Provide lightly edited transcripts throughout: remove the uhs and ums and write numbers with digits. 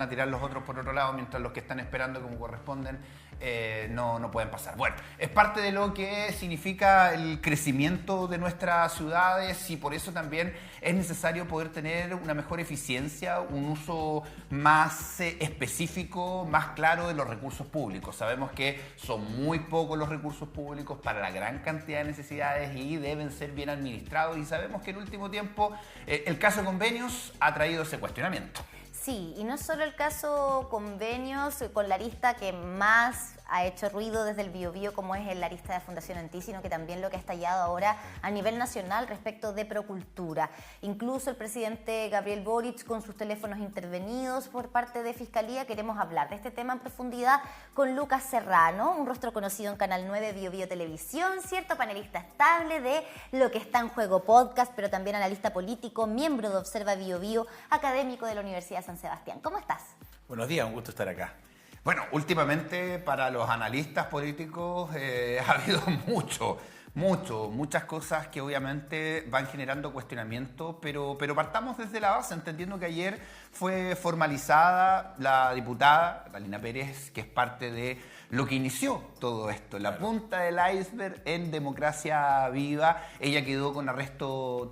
a tirar los otros por otro lado, mientras los que están esperando como corresponden no pueden pasar. Bueno, es parte de lo que significa el crecimiento de nuestras ciudades y por eso también es necesario poder tener una mejor eficiencia, un uso más específico, más claro de los recursos públicos. Sabemos que son muy pocos los recursos públicos para la gran cantidad de necesidades y deben ser bien administrados y sabemos que en último tiempo el caso de convenios ha traído ese cuestionamiento. Sí, y no solo el caso convenios con la arista que más ha hecho ruido desde el Biobío, como es la arista de Fundación Antí, sino que también lo que ha estallado ahora a nivel nacional respecto de Procultura. Incluso el presidente Gabriel Boric con sus teléfonos intervenidos por parte de Fiscalía. Queremos hablar de este tema en profundidad con Lucas Serrano, un rostro conocido en Canal 9 Biobío Televisión, cierto panelista estable de Lo que está en juego podcast, pero también analista político, miembro de Observa Biobío, académico de la Universidad de San Sebastián. ¿Cómo estás? Buenos días, un gusto estar acá. Bueno, últimamente para los analistas políticos ha habido muchas cosas que obviamente van generando cuestionamiento, pero partamos desde la base, entendiendo que ayer fue formalizada la diputada Catalina Pérez, que es parte de lo que inició todo esto, la punta del iceberg en Democracia Viva. Ella quedó con arresto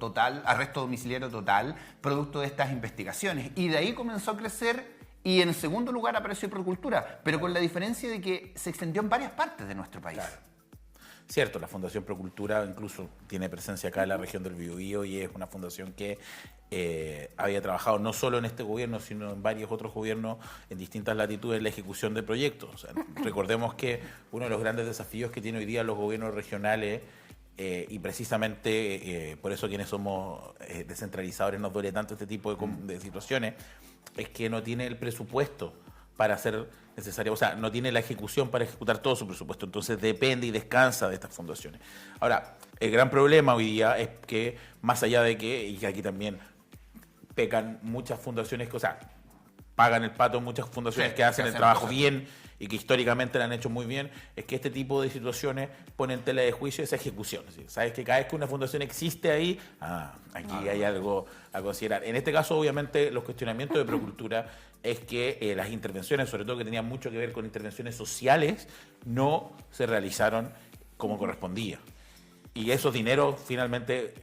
domiciliario total, producto de estas investigaciones, y de ahí comenzó a crecer. Y en segundo lugar apareció Procultura, pero con la diferencia de que se extendió en varias partes de nuestro país. Claro. Cierto, la Fundación Procultura incluso tiene presencia acá en la región del Biobío y es una fundación que había trabajado no solo en este gobierno, sino en varios otros gobiernos en distintas latitudes en la ejecución de proyectos. O sea, recordemos que uno de los grandes desafíos que tiene hoy día los gobiernos regionales y precisamente por eso quienes somos descentralizadores nos duele tanto este tipo de situaciones, es que no tiene el presupuesto para hacer necesario, o sea, no tiene la ejecución para ejecutar todo su presupuesto, entonces depende y descansa de estas fundaciones. Ahora, el gran problema hoy día es que, más allá de que, y que aquí también pecan muchas fundaciones, o sea, pagan el pato muchas fundaciones que hacen el trabajo bien y que históricamente lo han hecho muy bien, es que este tipo de situaciones ponen en tela de juicio esa ejecución. ¿Sabes? Que cada vez que una fundación existe ahí, aquí hay algo a considerar. En este caso, obviamente, los cuestionamientos de Procultura es que las intervenciones, sobre todo que tenían mucho que ver con intervenciones sociales, no se realizaron como correspondía. Y esos dineros finalmente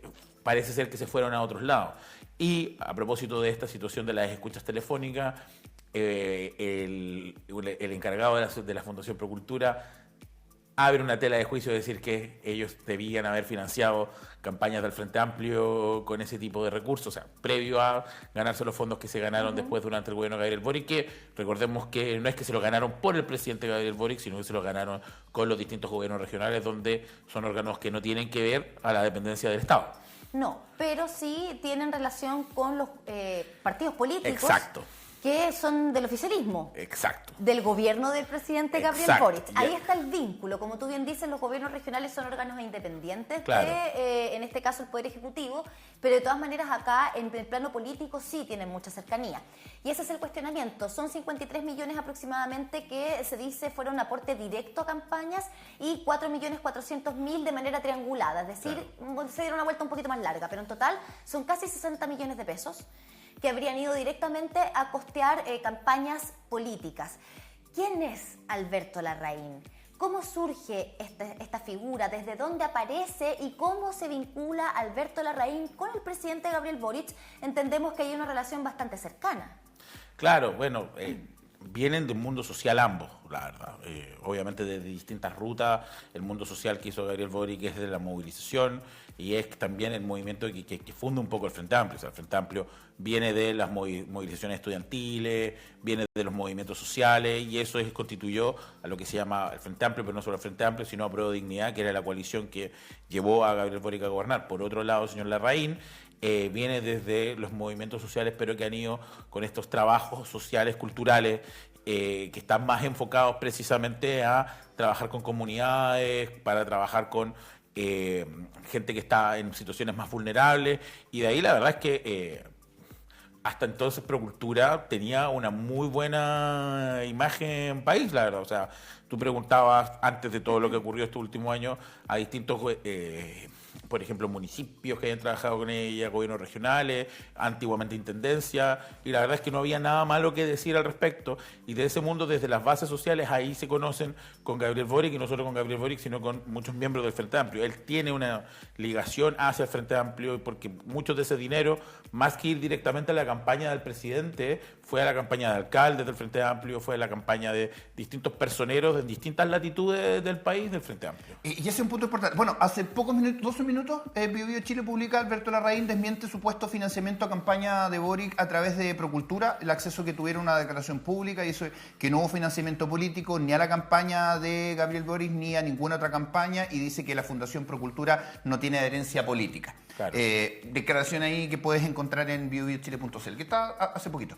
parece ser que se fueron a otros lados. Y a propósito de esta situación de las escuchas telefónicas, el encargado de la Fundación Procultura abre una tela de juicio de decir que ellos debían haber financiado campañas del Frente Amplio con ese tipo de recursos, o sea, previo a ganarse los fondos que se ganaron después durante el gobierno de Gabriel Boric, que recordemos que no es que se lo ganaron por el presidente Gabriel Boric, sino que se lo ganaron con los distintos gobiernos regionales, donde son órganos que no tienen que ver a la dependencia del Estado. No, pero sí tienen relación con los partidos políticos. Exacto. Que son del oficialismo. Exacto. Del gobierno del presidente Gabriel Boric. Ahí está el vínculo. Como tú bien dices, los gobiernos regionales son órganos independientes de, en este caso, el Poder Ejecutivo, pero de todas maneras acá, en el plano político, sí tienen mucha cercanía. Y ese es el cuestionamiento. Son 53 millones aproximadamente que se dice fueron aporte directo a campañas y 4.400.000 de manera triangulada. Es decir, se dieron una vuelta un poquito más larga, pero en total son casi 60 millones de pesos que habrían ido directamente a costear campañas políticas. ¿Quién es Alberto Larraín? ¿Cómo surge esta figura? ¿Desde dónde aparece? ¿Y cómo se vincula Alberto Larraín con el presidente Gabriel Boric? Entendemos que hay una relación bastante cercana. Claro, bueno, vienen de un mundo social ambos, la verdad. Obviamente de distintas rutas. El mundo social que hizo Gabriel Boric es de la movilización y es también el movimiento que funda un poco el Frente Amplio. O sea, el Frente Amplio viene de las movilizaciones estudiantiles, viene de los movimientos sociales y eso constituyó a lo que se llama el Frente Amplio, pero no solo el Frente Amplio, sino a Prueba de Dignidad, que era la coalición que llevó a Gabriel Boric a gobernar. Por otro lado, el señor Larraín viene desde los movimientos sociales, pero que han ido con estos trabajos sociales, culturales, que están más enfocados precisamente a trabajar con comunidades, para trabajar con gente que está en situaciones más vulnerables, y de ahí la verdad es que hasta entonces Procultura tenía una muy buena imagen país, la verdad. O sea, tú preguntabas antes de todo lo que ocurrió este último año a distintos por ejemplo, municipios que hayan trabajado con ella, gobiernos regionales, antiguamente intendencia, y la verdad es que no había nada malo que decir al respecto, y de ese mundo, desde las bases sociales, ahí se conocen con Gabriel Boric, y no solo con Gabriel Boric, sino con muchos miembros del Frente Amplio. Él tiene una ligación hacia el Frente Amplio, porque muchos de ese dinero, más que ir directamente a la campaña del presidente, fue a la campaña de alcaldes del Frente Amplio, fue a la campaña de distintos personeros en distintas latitudes del país del Frente Amplio. Y ese es un punto importante. Bueno, hace pocos minutos, 12 minutos, Bio Chile publica, Alberto Larraín desmiente supuesto financiamiento a campaña de Boric a través de Procultura, el acceso que tuvieron a una declaración pública, y eso, que no hubo financiamiento político ni a la campaña de Gabriel Boric ni a ninguna otra campaña, y dice que la Fundación Procultura no tiene adherencia política. Claro. Declaración ahí que puedes encontrar en biobiochile.cl, que está hace poquito.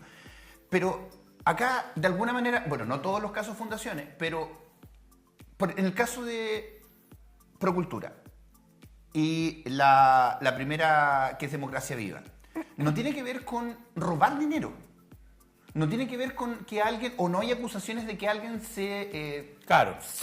Pero acá, de alguna manera, bueno, no todos los casos fundaciones, pero en el caso de Procultura y la primera, que es Democracia Viva, no tiene que ver con robar dinero. No tiene que ver con que alguien, o no hay acusaciones de que alguien se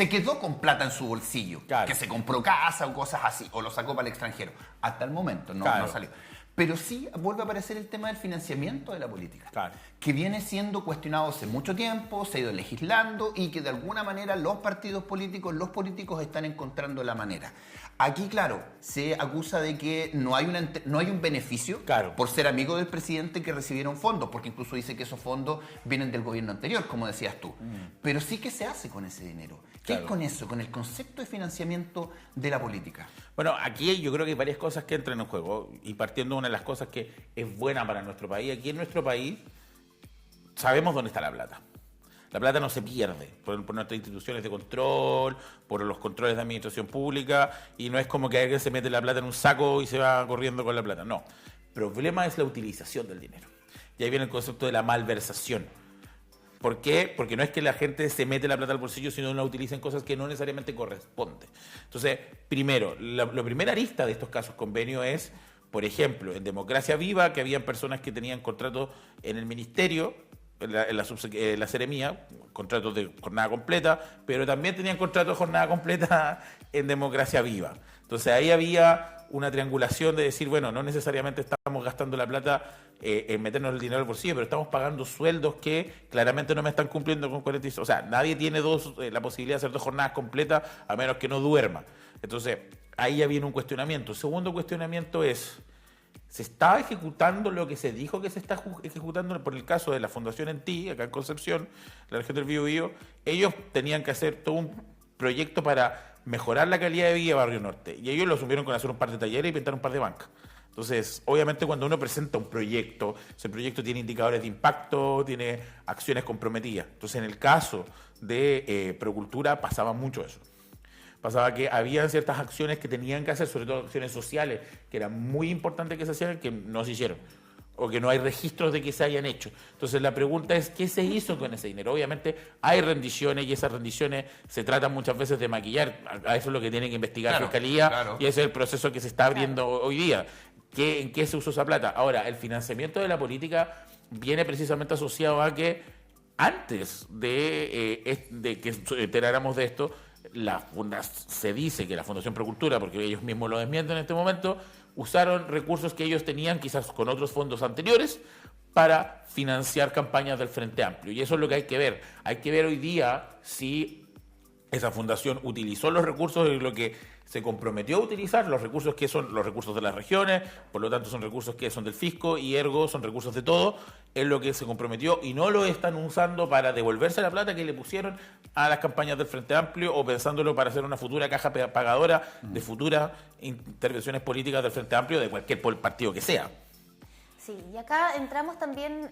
quedó con plata en su bolsillo, claro, que se compró casa o cosas así, o lo sacó para el extranjero. Hasta el momento no salió. Pero sí vuelve a aparecer el tema del financiamiento de la política, que viene siendo cuestionado hace mucho tiempo, se ha ido legislando, y que de alguna manera los partidos políticos, los políticos están encontrando la manera. Aquí, claro, se acusa de que no hay un beneficio por ser amigo del presidente, que recibieron fondos, porque incluso dice que esos fondos vienen del gobierno anterior, como decías tú. Pero sí, ¿qué se hace con ese dinero? ¿Qué es con eso, con el concepto de financiamiento de la política? Bueno, aquí yo creo que hay varias cosas que entran en juego, y partiendo de una de las cosas que es buena para nuestro país. Aquí en nuestro país sabemos dónde está la plata. La plata no se pierde por nuestras instituciones de control, por los controles de administración pública, y no es como que alguien se mete la plata en un saco y se va corriendo con la plata. No. El problema es la utilización del dinero. Y ahí viene el concepto de la malversación. ¿Por qué? Porque no es que la gente se mete la plata al bolsillo, sino que la utiliza en cosas que no necesariamente corresponden. Entonces, primero, la primera arista de estos casos convenio es, por ejemplo, en Democracia Viva, que habían personas que tenían contratos en el ministerio, en la Seremía, contratos de jornada completa, pero también tenían contratos de jornada completa en Democracia Viva. Entonces ahí había una triangulación de decir, bueno, no necesariamente estamos gastando la plata en meternos el dinero al bolsillo, pero estamos pagando sueldos que claramente no me están cumpliendo con 46. O sea, nadie tiene la posibilidad de hacer 2 jornadas completas a menos que no duerma. Entonces ahí ya viene un cuestionamiento. El segundo cuestionamiento es, ¿se está ejecutando lo que se dijo que se está ejecutando? Por el caso de la Fundación ENTI, acá en Concepción, la región del Biobío, ellos tenían que hacer todo un proyecto para mejorar la calidad de vida de Barrio Norte, y ellos lo asumieron con hacer un par de talleres y pintar un par de bancas. Entonces, obviamente, cuando uno presenta un proyecto, ese proyecto tiene indicadores de impacto, tiene acciones comprometidas. Entonces, en el caso de Procultura pasaba mucho eso. Pasaba que había ciertas acciones que tenían que hacer, sobre todo acciones sociales, que era muy importante que se hicieran, que no se hicieron, o que no hay registros de que se hayan hecho. Entonces la pregunta es, ¿qué se hizo con ese dinero? Obviamente hay rendiciones, y esas rendiciones se tratan muchas veces de maquillar. A eso es lo que tiene que investigar Fiscalía, y ese es el proceso que se está abriendo hoy día. ¿En qué se usó esa plata? Ahora, el financiamiento de la política viene precisamente asociado a que antes de que enteráramos de esto, se dice que la Fundación Procultura, porque ellos mismos lo desmienten en este momento, usaron recursos que ellos tenían quizás con otros fondos anteriores para financiar campañas del Frente Amplio. Y eso es lo que hay que ver. Hay que ver hoy día si esa fundación utilizó los recursos de lo que se comprometió a utilizar, los recursos que son los recursos de las regiones, por lo tanto son recursos que son del fisco, y ergo son recursos de todo, es lo que se comprometió, y no lo están usando para devolverse la plata que le pusieron a las campañas del Frente Amplio, o pensándolo para hacer una futura caja pagadora de futuras intervenciones políticas del Frente Amplio, de cualquier partido que sea. Sí, y acá entramos también,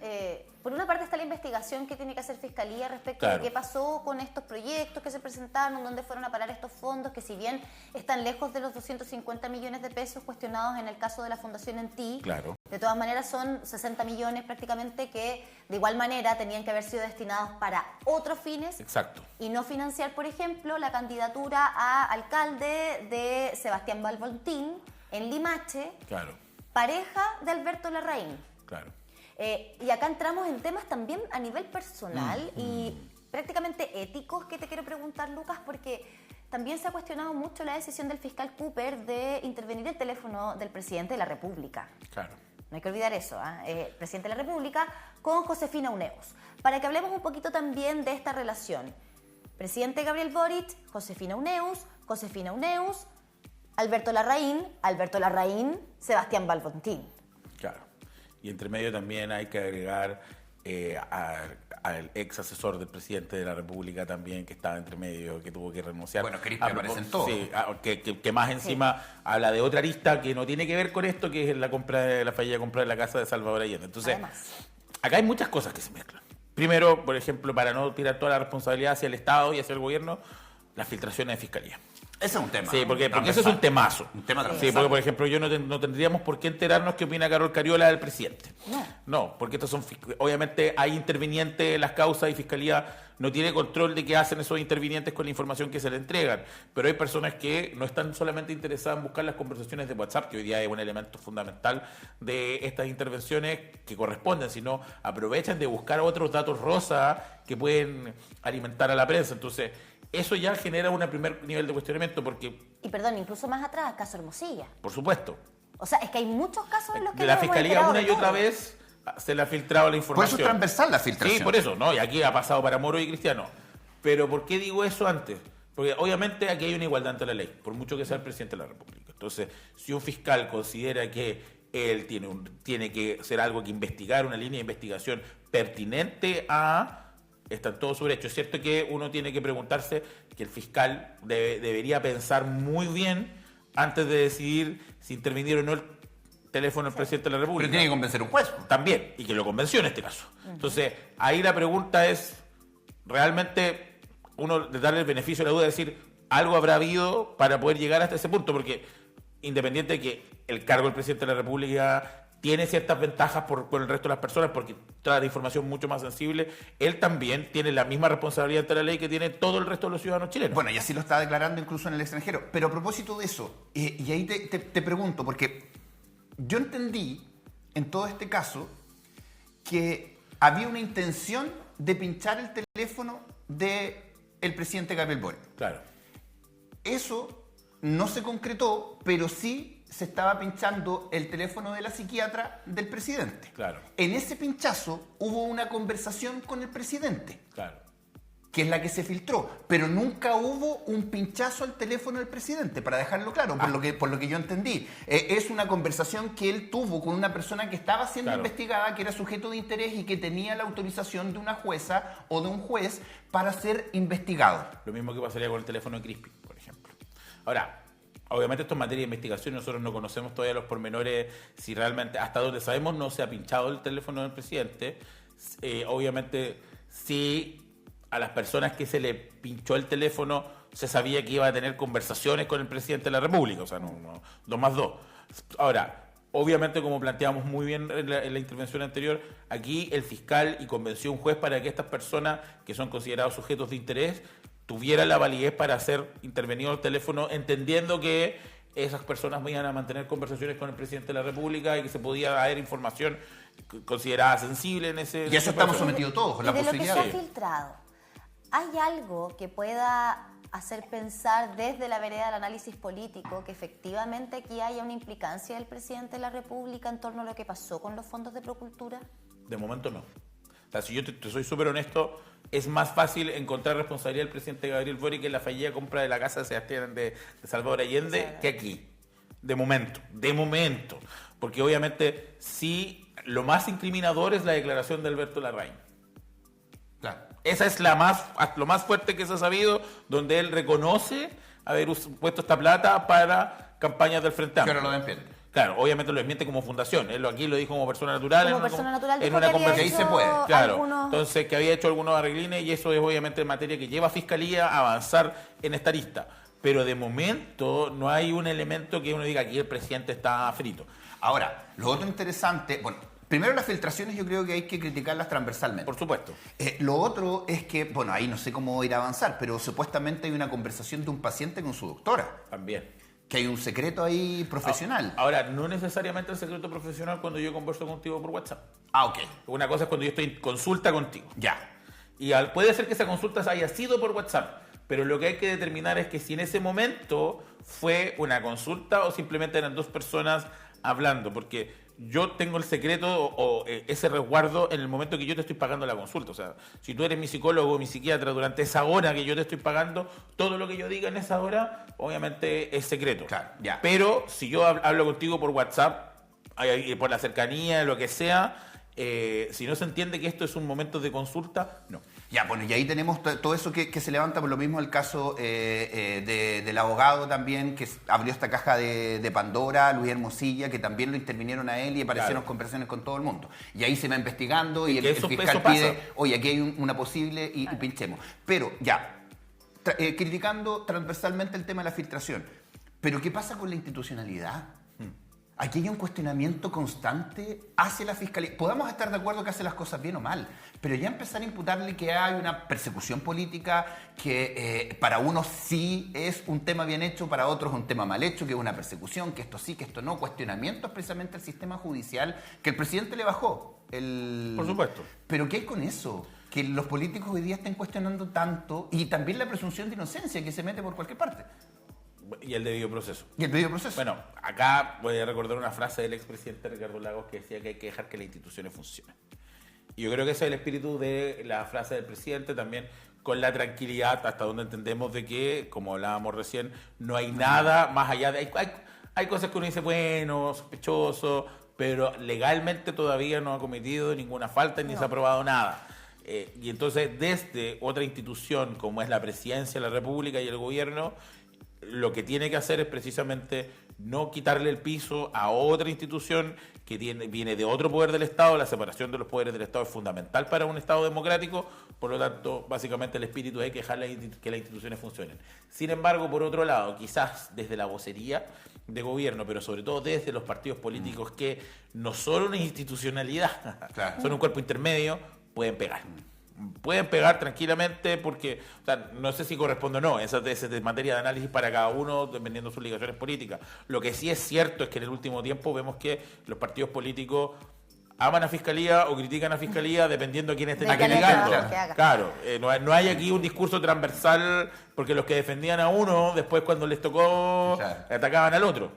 por una parte está la investigación que tiene que hacer Fiscalía respecto de qué pasó con estos proyectos que se presentaron, dónde fueron a parar estos fondos, que si bien están lejos de los 250 millones de pesos cuestionados en el caso de la Fundación ENTI, de todas maneras son 60 millones prácticamente que de igual manera tenían que haber sido destinados para otros fines. Exacto. Y no financiar, por ejemplo, la candidatura a alcalde de Sebastián Balbontín en Limache. Pareja de Alberto Larraín. Y acá entramos en temas también a nivel personal y prácticamente éticos que te quiero preguntar, Lucas, porque también se ha cuestionado mucho la decisión del fiscal Cooper de intervenir el teléfono del presidente de la República. Claro. No hay que olvidar eso, presidente de la República con Josefina Uneus. Para que hablemos un poquito también de esta relación. Presidente Gabriel Boric, Josefina Uneus, Alberto Larraín, Sebastián Balbontín. Claro. Y entre medio también hay que agregar al ex asesor del presidente de la República también, que estaba entre medio, que tuvo que renunciar. Bueno, Cristian aparece en todo. Sí, que más encima habla de otra arista que no tiene que ver con esto, que es la fallida compra de la casa de Salvador Allende. Entonces, acá hay muchas cosas que se mezclan. Primero, por ejemplo, para no tirar toda la responsabilidad hacia el Estado y hacia el gobierno, las filtraciones de fiscalía. Ese es un tema. Sí, porque eso es un temazo. Un tema sí, porque, por ejemplo, no tendríamos por qué enterarnos qué opina Carol Cariola del presidente. No, porque estos son... Obviamente hay intervinientes en las causas y Fiscalía no tiene control de qué hacen esos intervinientes con la información que se le entregan. Pero hay personas que no están solamente interesadas en buscar las conversaciones de WhatsApp, que hoy día es un elemento fundamental de estas intervenciones que corresponden, sino aprovechan de buscar otros datos rosa que pueden alimentar a la prensa. Entonces, eso ya genera un primer nivel de cuestionamiento porque... Y perdón, incluso más atrás, el caso Hermosilla. Por supuesto. O sea, es que hay muchos casos en los que... De la Fiscalía una y otra vez se le ha filtrado la información. Por eso es transversal la filtración. Sí, por eso, ¿no? Y aquí ha pasado para Moro y Cristiano. Pero ¿por qué digo eso antes? Porque obviamente aquí hay una igualdad ante la ley, por mucho que sea el presidente de la República. Entonces, si un fiscal considera que él tiene que ser algo que investigar, una línea de investigación pertinente a... Está en todo su derecho. Es cierto que uno tiene que preguntarse que el fiscal debería pensar muy bien antes de decidir si intervenir o no el teléfono del presidente de la República. Pero tiene que convencer a un juez. También, y que lo convenció en este caso. Entonces, ahí la pregunta es, realmente, uno de darle el beneficio de la duda, de decir, algo habrá habido para poder llegar hasta ese punto, porque independiente de que el cargo del presidente de la República tiene ciertas ventajas con el resto de las personas porque trae la información mucho más sensible, él también tiene la misma responsabilidad ante la ley que tiene todo el resto de los ciudadanos chilenos. Bueno, y así lo está declarando incluso en el extranjero. Pero a propósito de eso, y ahí te pregunto, porque yo entendí en todo este caso que había una intención de pinchar el teléfono del presidente Gabriel Boric. Claro. Eso no se concretó, pero sí se estaba pinchando el teléfono de la psiquiatra del presidente. Claro. En ese pinchazo hubo una conversación con el presidente. Claro. Que es la que se filtró, pero nunca hubo un pinchazo al teléfono del presidente, para dejarlo claro, por lo que yo entendí. Es una conversación que él tuvo con una persona que estaba siendo investigada, que era sujeto de interés y que tenía la autorización de una jueza o de un juez para ser investigado. Lo mismo que pasaría con el teléfono de Crispy, por ejemplo. Ahora, obviamente esto es materia de investigación, nosotros no conocemos todavía los pormenores, si realmente, hasta donde sabemos, no se ha pinchado el teléfono del presidente. Obviamente, sí, a las personas que se le pinchó el teléfono se sabía que iba a tener conversaciones con el presidente de la República, o sea, no 2 más 2. Ahora, obviamente, como planteamos muy bien en la intervención anterior, aquí el fiscal y convenció a un juez para que estas personas, que son considerados sujetos de interés, tuviera la validez para hacer intervenido el teléfono, entendiendo que esas personas iban a mantener conversaciones con el presidente de la República y que se podía haber información considerada sensible en ese... Y eso estamos sometidos todos, la posibilidad. De lo que se ha filtrado, ¿hay algo que pueda hacer pensar desde la vereda del análisis político que efectivamente aquí haya una implicancia del presidente de la República en torno a lo que pasó con los fondos de Procultura? De momento no. O sea, si yo te soy súper honesto, es más fácil encontrar responsabilidad del presidente Gabriel Boric en la fallida compra de la casa de Sebastián de Salvador Allende que aquí. De momento. Porque obviamente sí, lo más incriminador es la declaración de Alberto Larraín. Claro. Esa es lo más fuerte que se ha sabido, donde él reconoce haber puesto esta plata para campañas del Frente Amplio. Pero lo desmiente. Claro, obviamente lo desmiente como fundación. Él aquí lo dijo como persona natural. Como persona natural en una conversación. Ahí se puede. Claro. Entonces, que había hecho algunos arreglines y eso es obviamente materia que lleva a Fiscalía a avanzar en esta lista. Pero de momento no hay un elemento que uno diga aquí el presidente está frito. Ahora, lo otro interesante, bueno, primero las filtraciones yo creo que hay que criticarlas transversalmente. Por supuesto. Lo otro es que, bueno, ahí no sé cómo ir a avanzar, pero supuestamente hay una conversación de un paciente con su doctora. También. Que hay un secreto ahí profesional. Ahora, no necesariamente el secreto profesional cuando yo converso contigo por WhatsApp. Ok. Una cosa es cuando yo estoy en consulta contigo. Ya. Y puede ser que esa consulta haya sido por WhatsApp, pero lo que hay que determinar es que si en ese momento fue una consulta o simplemente eran dos personas hablando, porque yo tengo el secreto o ese resguardo en el momento que yo te estoy pagando la consulta. O sea, si tú eres mi psicólogo o mi psiquiatra durante esa hora que yo te estoy pagando, todo lo que yo diga en esa hora, obviamente es secreto. Claro, ya. Pero si yo hablo contigo por WhatsApp, por la cercanía, lo que sea, si no se entiende que esto es un momento de consulta, no. Ya, bueno, y ahí tenemos todo eso que se levanta, por lo mismo el caso del abogado también, que abrió esta caja de Pandora, Luis Hermosilla, que también lo intervinieron a él y aparecieron conversaciones con todo el mundo. Y ahí se va investigando y el fiscal pide, oye, aquí hay una posible y pinchemos. Pero ya, criticando transversalmente el tema de la filtración. Pero ¿qué pasa con la institucionalidad? Aquí hay un cuestionamiento constante hacia la Fiscalía. Podemos estar de acuerdo que hace las cosas bien o mal, pero ya empezar a imputarle que hay una persecución política, que para unos sí es un tema bien hecho, para otros es un tema mal hecho, que es una persecución, que esto sí, que esto no. Cuestionamientos precisamente al sistema judicial, que el presidente le bajó. Por supuesto. Pero ¿qué hay con eso? Que los políticos hoy día estén cuestionando tanto, y también la presunción de inocencia que se mete por cualquier parte. Y el debido proceso. Y el debido proceso. Bueno, acá voy a recordar una frase del expresidente Ricardo Lagos que decía que hay que dejar que las instituciones funcionen. Y yo creo que ese es el espíritu de la frase del presidente, también con la tranquilidad hasta donde entendemos de que, como hablábamos recién, no hay nada más allá de... Hay cosas que uno dice, bueno, sospechoso, pero legalmente todavía no ha cometido ninguna falta ni se ha aprobado nada. Y entonces, desde otra institución como es la Presidencia de la República y el Gobierno, lo que tiene que hacer es precisamente no quitarle el piso a otra institución que viene de otro poder del Estado. La separación de los poderes del Estado es fundamental para un Estado democrático, por lo tanto, básicamente el espíritu es que dejar que las instituciones funcionen. Sin embargo, por otro lado, quizás desde la vocería de gobierno, pero sobre todo desde los partidos políticos que no son una institucionalidad, claro, son un cuerpo intermedio, pueden pegar. Pueden pegar tranquilamente porque, o sea, no sé si corresponde o no, esa es materia de análisis para cada uno dependiendo de sus ligaciones políticas. Lo que sí es cierto es que en el último tiempo vemos que los partidos políticos aman a Fiscalía o critican a Fiscalía dependiendo a quién estén criticando. Claro, no hay aquí un discurso transversal porque los que defendían a uno después cuando les tocó atacaban al otro.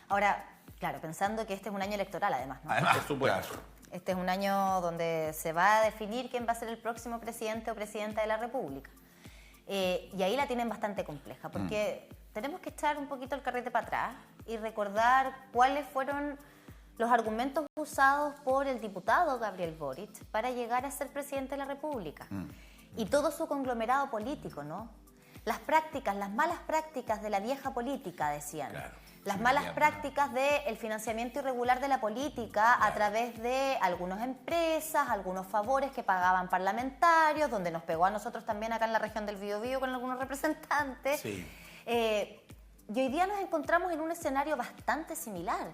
Ahora, claro, pensando que este es un año electoral además, ¿no? Por supuesto. Claro. Este es un año donde se va a definir quién va a ser el próximo presidente o presidenta de la República. Y ahí la tienen bastante compleja, porque tenemos que echar un poquito el carrete para atrás y recordar cuáles fueron los argumentos usados por el diputado Gabriel Boric para llegar a ser presidente de la República. Y todo su conglomerado político, ¿no? Las malas prácticas de la vieja política, decían. Claro. Las malas prácticas del financiamiento irregular de la política a través de algunas empresas, algunos favores que pagaban parlamentarios, donde nos pegó a nosotros también acá en la región del Biobío con algunos representantes. Sí. Y hoy día nos encontramos en un escenario bastante similar.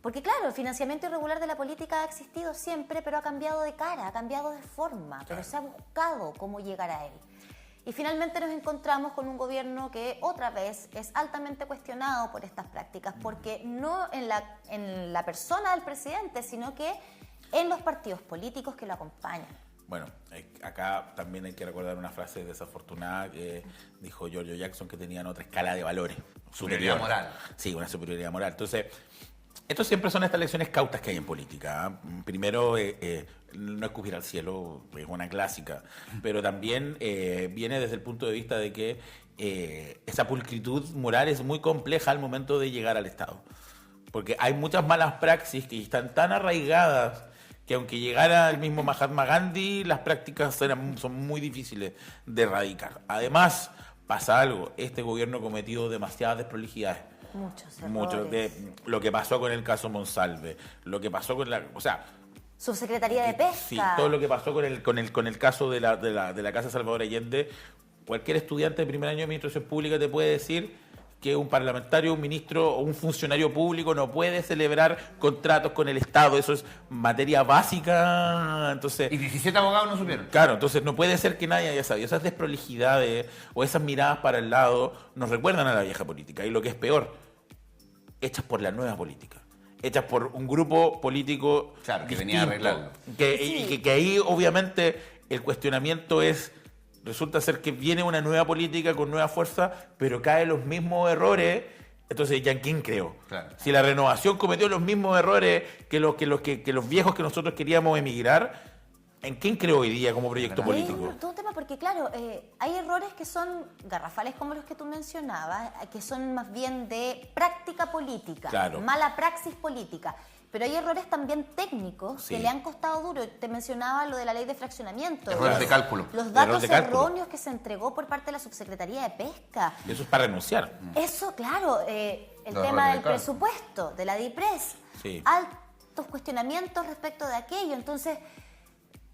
Porque claro, el financiamiento irregular de la política ha existido siempre, pero ha cambiado de cara, ha cambiado de forma, pero se ha buscado cómo llegar a él. Y finalmente nos encontramos con un gobierno que otra vez es altamente cuestionado por estas prácticas, porque no en la persona del presidente, sino que en los partidos políticos que lo acompañan. Bueno, acá también hay que recordar una frase desafortunada que dijo Giorgio Jackson, que tenían otra escala de valores. Superioridad moral. Sí, una superioridad moral. Entonces, estos siempre son estas lecciones cautas que hay en política. Primero, no escupir al cielo, es una clásica, pero también viene desde el punto de vista de que esa pulcritud moral es muy compleja al momento de llegar al Estado. Porque hay muchas malas praxis que están tan arraigadas que aunque llegara el mismo Mahatma Gandhi, las prácticas son muy difíciles de erradicar. Además, pasa algo, este gobierno ha cometido demasiadas desprolijidades. Muchos de lo que pasó con el caso Monsalve, lo que pasó con Subsecretaría de Pesca. Sí, todo lo que pasó con el caso de la Casa Salvador Allende. Cualquier estudiante de primer año de administración pública te puede decir que un parlamentario, un ministro o un funcionario público no puede celebrar contratos con el Estado. Eso es materia básica. Entonces, y 17 abogados no supieron. Claro, entonces no puede ser que nadie haya sabido. Esas desprolijidades o esas miradas para el lado nos recuerdan a la vieja política. Y lo que es peor, hechas por la nueva política. Hechas por un grupo político que venía a arreglarlo. Que ahí obviamente el cuestionamiento es resulta ser que viene una nueva política con nueva fuerza, pero caen los mismos errores. Entonces, ¿ya en quién creo? Claro. Si la Renovación cometió los mismos errores que los viejos que nosotros queríamos emigrar, ¿en quién creo hoy día como proyecto político? Es todo un tema porque, claro, hay errores que son garrafales como los que tú mencionabas, que son más bien de práctica política, Claro. mala praxis política. Pero hay errores también técnicos que le han costado duro. Te mencionaba lo de la ley de fraccionamiento. Errores de cálculo. Los datos de cálculo. erróneos que se entregó por parte de la Subsecretaría de Pesca. Eso es para renunciar. Eso, claro, el tema del presupuesto, de la DIPRES. Sí. Altos cuestionamientos respecto de aquello. Entonces,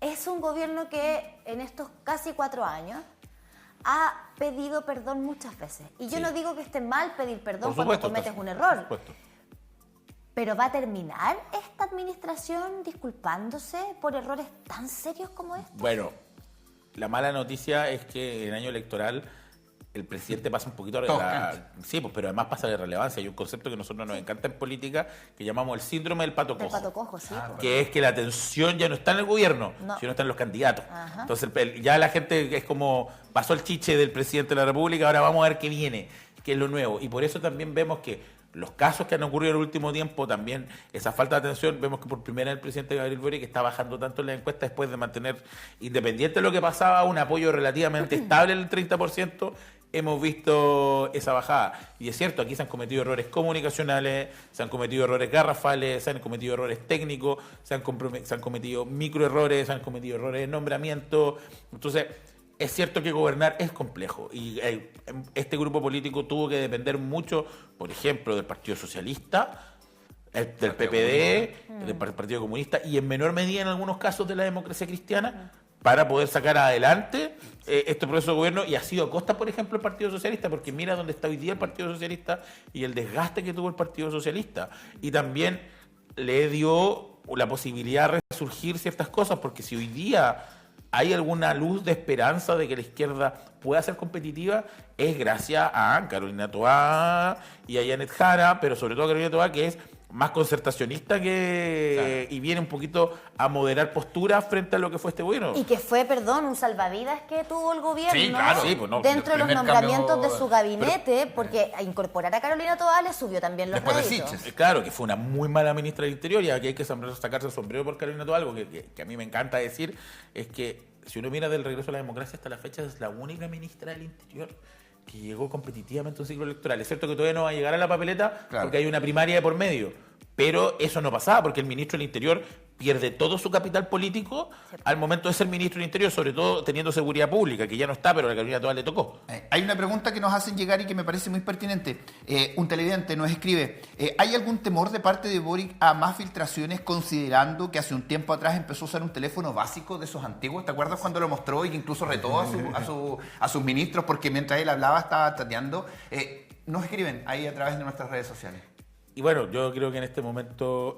es un gobierno que en estos casi 4 años ha pedido perdón muchas veces. Y yo no digo que esté mal pedir perdón cuando cometes un error. Por supuesto. Pero ¿va a terminar esta administración disculpándose por errores tan serios como estos? Bueno, la mala noticia es que en año electoral el presidente pasa un poquito sí, pues, pero además pasa de relevancia. Hay un concepto que a nosotros nos encanta en política que llamamos el síndrome del pato cojo. El pato cojo, sí. Que es que la atención ya no está en el gobierno, sino está en los candidatos. Ajá. Entonces ya la gente es como, pasó el chiche del presidente de la República, ahora vamos a ver qué viene, qué es lo nuevo. Y por eso también vemos que los casos que han ocurrido en el último tiempo, también esa falta de atención, vemos que por primera vez el presidente Gabriel Boric está bajando tanto en la encuesta después de mantener, independiente de lo que pasaba, un apoyo relativamente estable en el 30%, hemos visto esa bajada. Y es cierto, aquí se han cometido errores comunicacionales, se han cometido errores garrafales, se han cometido errores técnicos, se han cometido microerrores, se han cometido errores de nombramiento. Entonces, es cierto que gobernar es complejo y este grupo político tuvo que depender mucho, por ejemplo, del Partido Socialista, del PPD, del Partido Comunista y en menor medida en algunos casos de la democracia cristiana para poder sacar adelante este proceso de gobierno, y ha sido a costa, por ejemplo, del Partido Socialista, porque mira dónde está hoy día el Partido Socialista y el desgaste que tuvo el Partido Socialista. Y también le dio la posibilidad de resurgir ciertas cosas, porque si hoy día hay alguna luz de esperanza de que la izquierda pueda ser competitiva, es gracias a Carolina Toá y a Janet Jara, pero sobre todo a Carolina Toá, que es más concertacionista y viene un poquito a moderar posturas frente a lo que fue este gobierno. Y que fue, un salvavidas que tuvo el gobierno dentro de los primer nombramientos de su gabinete, porque a incorporar a Carolina Toá le subió también los réditos. Claro, que fue una muy mala ministra del Interior, y aquí hay que sacarse el sombrero por Carolina Toá. Algo que a mí me encanta decir es que si uno mira del regreso a la democracia hasta la fecha, es la única ministra del Interior que llegó competitivamente a un ciclo electoral. Es cierto que todavía no va a llegar a la papeleta porque hay una primaria de por medio, pero eso no pasaba porque el ministro del Interior pierde todo su capital político al momento de ser ministro del Interior, sobre todo teniendo seguridad pública, que ya no está, pero a la Carolina Toá le tocó. Hay una pregunta que nos hacen llegar y que me parece muy pertinente. Un televidente nos escribe, ¿hay algún temor de parte de Boric a más filtraciones, considerando que hace un tiempo atrás empezó a usar un teléfono básico de esos antiguos? ¿Te acuerdas cuando lo mostró y que incluso retó a sus ministros porque mientras él hablaba estaba tateando? Nos escriben ahí a través de nuestras redes sociales. Y bueno, yo creo que en este momento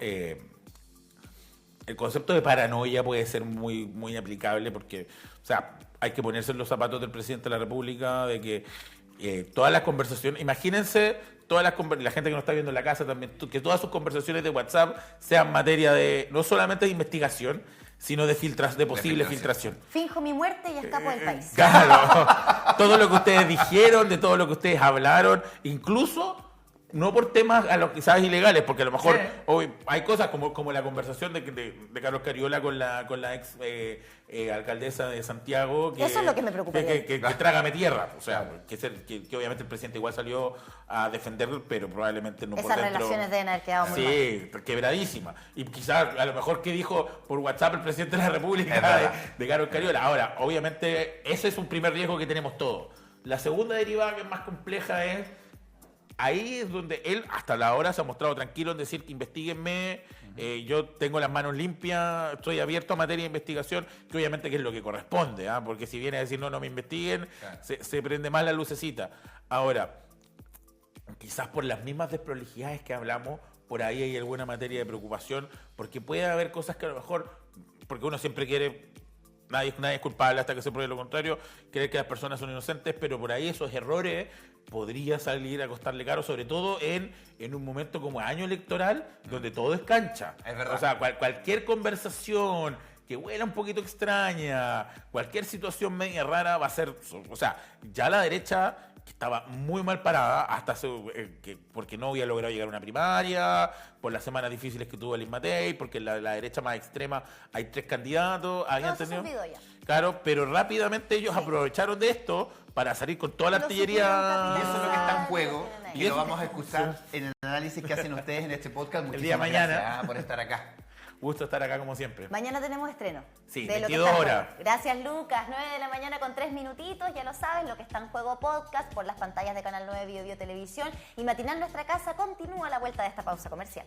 el concepto de paranoia puede ser muy, muy aplicable, porque, o sea, hay que ponerse en los zapatos del presidente de la República, de que todas las conversaciones, imagínense, la gente que nos está viendo en la casa también, que todas sus conversaciones de WhatsApp sean materia de, no solamente de investigación, sino de posible filtración. Finjo mi muerte y escapo del país. Claro, todo lo que ustedes dijeron, de todo lo que ustedes hablaron, incluso no por temas a los quizás ilegales, porque a lo mejor hoy hay cosas como la conversación de Carlos Cariola con la ex alcaldesa de Santiago, que eso es lo que me preocupa, que trágame tierra, o sea, que obviamente el presidente igual salió a defender, pero probablemente no esas por dentro. Relaciones deben haber quedado muy mal. Quebradísima, y quizás a lo mejor que dijo por WhatsApp el presidente de la República de Carlos Cariola. Ahora, obviamente ese es un primer riesgo que tenemos todos. La segunda derivada, que es más compleja, es ahí es donde él hasta la hora se ha mostrado tranquilo en decir que investiguenme, yo tengo las manos limpias, estoy abierto a materia de investigación, que obviamente que es lo que corresponde, porque si viene a decir no me investiguen, se prende más la lucecita. Ahora, quizás por las mismas desprolijidades que hablamos, por ahí hay alguna materia de preocupación, porque puede haber cosas que a lo mejor, porque uno siempre quiere, nadie es culpable hasta que se pruebe lo contrario, creer que las personas son inocentes, pero por ahí esos errores podría salir a costarle caro, sobre todo en un momento como año electoral, donde todo es cancha. Es verdad. O sea, cualquier conversación que huela un poquito extraña, cualquier situación media rara va a ser, o sea, ya la derecha que estaba muy mal parada hasta porque no había logrado llegar a una primaria, por las semanas difíciles que tuvo el Matei, porque en la derecha más extrema hay 3 candidatos, habían tenido, claro, pero rápidamente ellos aprovecharon de esto para salir con toda la artillería. Y eso es lo que está en juego y lo vamos a escuchar en el análisis que hacen ustedes en este podcast. El día de mañana. Gracias por estar acá. Gusto estar acá como siempre. Mañana tenemos estreno. Sí, de 22 horas. Gracias, Lucas. 9 de la mañana con 3 minutitos. Ya lo sabes, lo que está en juego podcast por las pantallas de Canal 9 Bio Televisión. Y Matinal Nuestra Casa continúa a la vuelta de esta pausa comercial.